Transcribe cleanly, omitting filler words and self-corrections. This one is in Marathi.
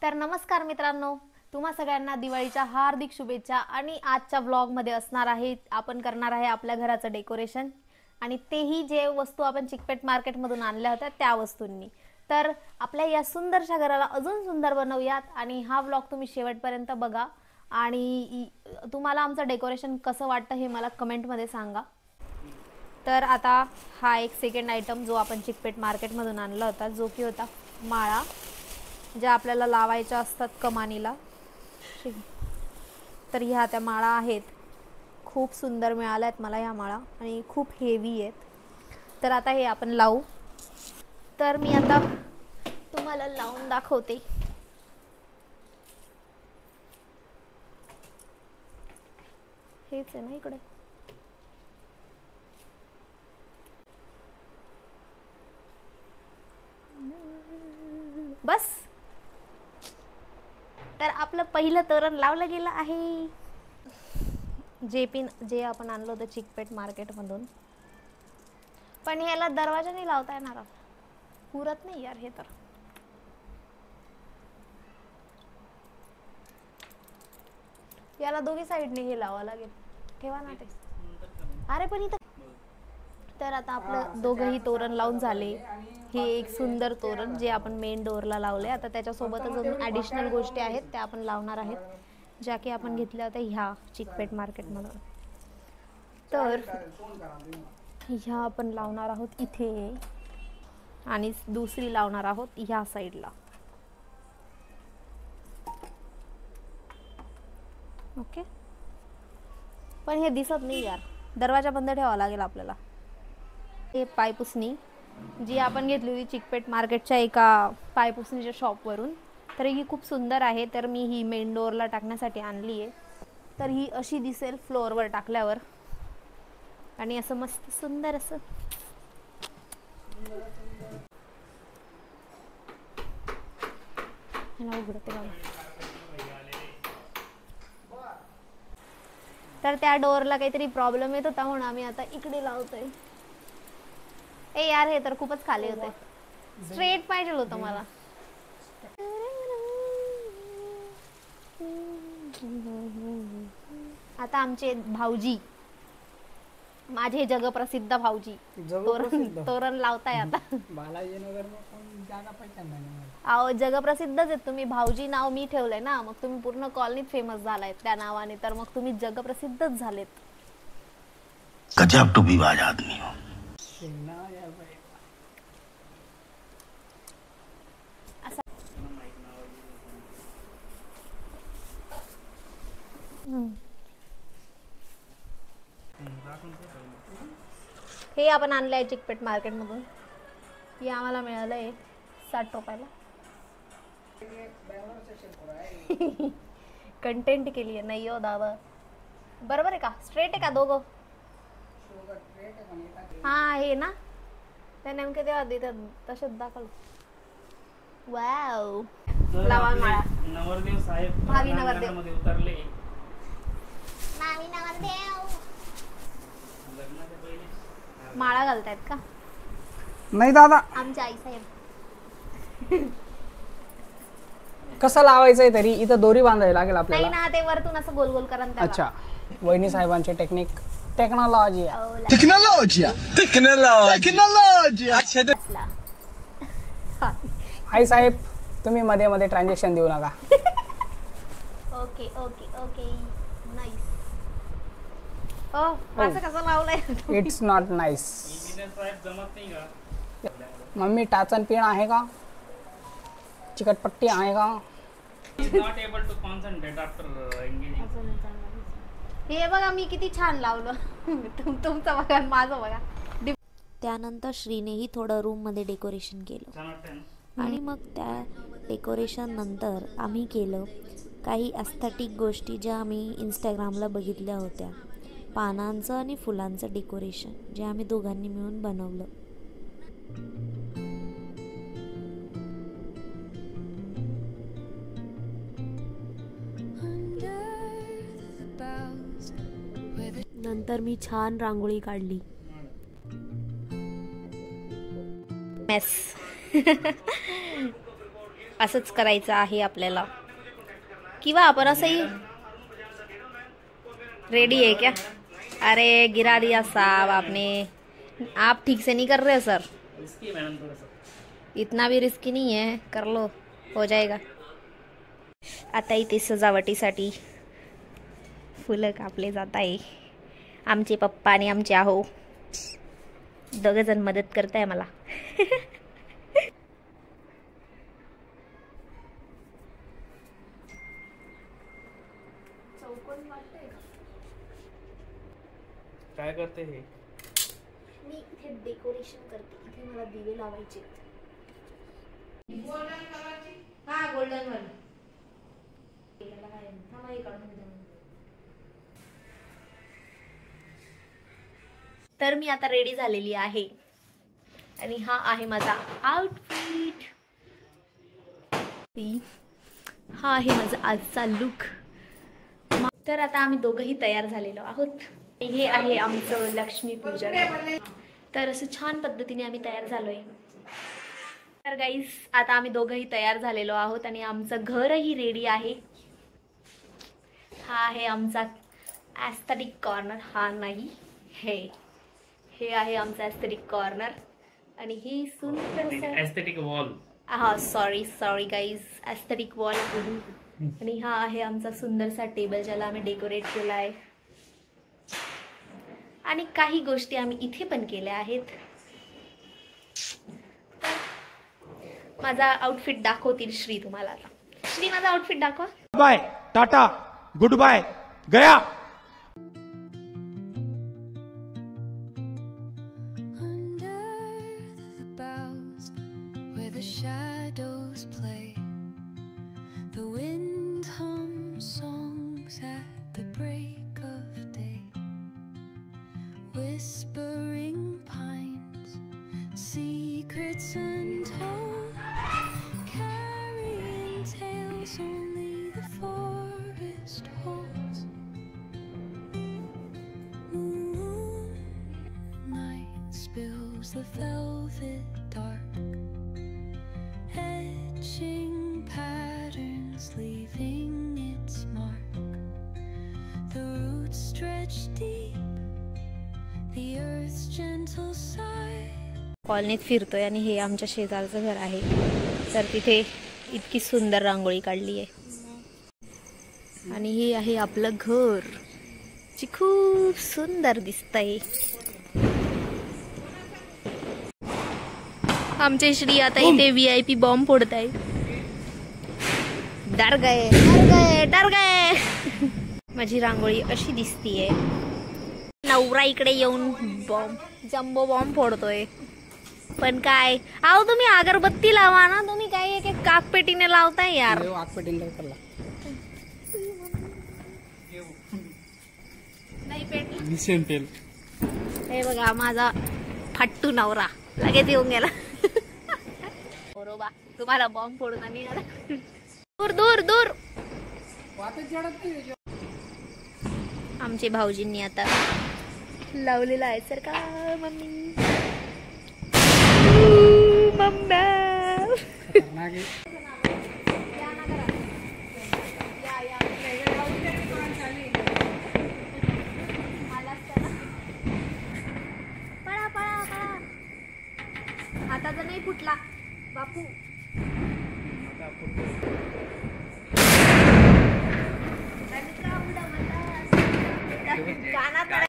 तर नमस्कार मित्रांनो, तुम्हा सगळ्यांना दिवाळीच्या हार्दिक शुभेच्छा। आणि आजच्या व्लॉग मध्ये असणार आहे आपण करणार आहे आपल्या घराचं डेकोरेशन, आणि तेही जे वस्तू आपण चिकपेट मार्केट मधून आणल्या होत्या त्या वस्तूंनी। तर आपल्या या सुंदरशा घराला अजून सुंदर बनवूयात, आणि हा व्लॉग तुम्ही शेवटपर्यंत बघा आणि तुम्हाला आमचं डेकोरेशन कसं वाटतं हे मला कमेंट मध्ये सांगा। तर आता हा एक सेकंड आयटम जो आपण चिकपेट मार्केट मधून आणला होता, जो की होता माळा, ज्या आपल्याला लावायच्या असतात कमानीला। तर ह्या त्या माळा आहेत, खूप सुंदर मिळाल्या आहेत मला ह्या माळा, आणि खूप हेवी आहेत। तर आता हे आपण लावू। तर मी आता तुम्हाला लावून दाखवते। हेच आहे ना इकडे। बस, तर आपलं पहिलं तोरण लावलं गेलं आहे, जे आपण आणलं होतं चिकपेट मार्केट मधून। पण ह्याला दरवाजा नाही लावता येणार, पुरत नाही यार हे। तर याला दोन्ही साइडने हे लावावं लागेल, ठेवा ना ते। अरे पण इथं, तर आता आपलं दोघंही तोरण लावून झाले। हे एक सुंदर तोरण जे आपण मेन डोअरला लावले। आता त्याच्यासोबतच अजून ॲडिशनल गोष्टी आहेत त्या आपण लावणार आहेत, ज्या की आपण घेतल्या होत्या ह्या चिकपेट मार्केटमधून। तर ह्या आपण लावणार आहोत इथे, आणि दुसरी लावणार आहोत ह्या साईडला। ओके, पण हे दिसत नाही यार, दरवाजा बंद ठेवावा लागेल आपल्याला। हे पायपुसणी जी आपण घेतली होती चिकपेट मार्केटच्या एका पायपुसणीच्या शॉपवरून, तर ही खूप सुंदर आहे। तर मी ही मेन डोअरला टाकण्यासाठी आणली आहे। तर ही अशी दिसेल फ्लोअरवर टाकल्यावर, आणि असं मस्त सुंदर असं। उघडते बाबा। तर त्या डोअरला काहीतरी प्रॉब्लेम येत होता म्हणून आम्ही आता इकडे लावतोय। ए यार, हे तर खूपच खाली होते, स्ट्रेट पाहिजे होतं मला। आता आमचे भाऊजी, माझे जगप्रसिद्ध भाऊजी तोरण लावताय आता। अहो जगप्रसिद्धच आहेत तुम्ही, भाऊजी नाव मी ठेवलंय ना, मग तुम्ही पूर्ण कॉलनीत फेमस झालाय त्या नावाने, तर मग तुम्ही जगप्रसिद्धच झालेत। गजब टोपीबाज आदमी हो। हे आपण आणलंय चिकपेट मार्केट मधून, हे आम्हाला मिळालंय 60 रुपयाला। कंटेंट के लिए नाही हो दादा, बरोबर आहे का? स्ट्रेट आहे का दोघं? हा हे ना, ते नेमके तेव्हा तिथं तसेच दाखवलं। वाव, लावा माळा। नवरदेव साहेब भावी नवरदेव मध्ये उतरले। भावी नवरदेव लग्नाच्या पहिले माळा घालतायत का? नाही दादा, आमच्या आई साहेब। कसं लावायचंय तरी इथं दोरी बांधावी लागेल नाही आपल्याला। ना, ते वरतून असं गोल गोल करा त्याला। अच्छा, वहिनी साहेबांचे टेक्नॉलॉजी आई साहेब, तुम्ही मध्ये मध्ये ट्रान्झॅक्शन देऊ नका। Okay okay okay, nice. असं कसं लावलंय? It's not nice. इंजिनियर साहेब जमत नाही का? मम्मी टाचन पिण आहे का? चिकटपट्टी आहे का? Not able to concentrate after engaging. हे बघा मी किती छान लावलं। तुमचं बघा, माझं बघा। त्यानंतर श्रीनेही थोडं रूममध्ये डेकोरेशन केलं, छान वाटतंय ना? आणि मग त्या डेकोरेशन नंतर आम्ही केलं काही ॲस्थेटिक गोष्टी ज्या आम्ही इंस्टाग्रामला बघितल्या होत्या, पानांचं आणि फुलांचं डेकोरेशन जे आम्ही दोघांनी मिळून बनवलं। नंतर मी छान रांगोळी काढली। मेस असंच करायचं आहे आपल्याला, किंवा आपण असंही रेडी है क्या? अरे गिरा दिया साहब आपने, आप ठीक से नहीं कर रहे हो सर। रिस्की मैडम थोड़ा सा। इतना भी रिस्की नहीं है, कर लो, हो जाएगा। आता इथे सजावटीसाठी फुलं कापले जात आहे। आमचे पप्पा आणि आमचे आहो दोघे जण मदत करताय मला। काय करते हे? मी इथे डेकोरेशन करते, इथे मला दिवे लावायचे। हा गोल्डन वाली। तर मी आता रेडी झालेली आहे आणि हा आहे माझा आउटफिट। हा आहे माझा आजचा लुक। तर आता आम्ही दोघंही तयार झालेलो आहोत। हे आहे आमचं लक्ष्मी पूजन। तर असं छान पद्धतीने आम्ही तयार झालोय। तर गाईस आता आम्ही दोघंही तयार झालेलो आहोत आणि आमचं घरही रेडी आहे। हा आहे आमचा ॲस्थेटिक कॉर्नर, हा नाही हे आहे आमचा ॲस्थेटिक कॉर्नर आणि ही सुंदर एस्थेटिक वॉल। हा सॉरी गाईज, ॲस्थेटिक वॉल। आणि हा आहे आमचा सुंदरसा टेबल ज्याला आम्ही डेकोरेट केला आहे आणि काही गोष्टी आम्ही इथे पण केल्या आहेत। माझा आउटफिट दाखवतील श्री तुम्हाला आता। श्री माझा आउटफिट दाखवा। Bye tata good bye Gaya. Whispering pines, secrets untold, carrying tales only the forest holds. Moonlight spills the velvet dark, etching patterns, leaving its mark. The roots stretch deep, the earth's gentle sigh. कॉलनीत फिरतोय आणि हे आमच्या शेजारचं घर आहे। तर तिथे इतकी सुंदर रांगोळी काढली आहे आणि हे आहे आपलं घर जी खूप सुंदर दिसतंय। आमचे श्री आता इथे VIP बॉम्ब फोडत आहे। डर गए माझी रांगोळी अशी दिसतीये। नवरा इकडे येऊन जम्बो बॉम्ब फोडतोय। पण काय आहो, तुम्ही अगरबत्ती लावा ना, तुम्ही काय एक काकपेटीने लावताय यार। नाही पेटली। हे बघा माझा फट्टू नवरा लगेच येऊन गेला। बरोबर तुम्हाला बॉम्ब फोडून आणि दूर दूर दूर। आमचे भाऊजींनी आता लावलेला आहे सर का मम्मी मम्मा। पळा पळा पळा, आता तर नाही फुटला बापू। कानात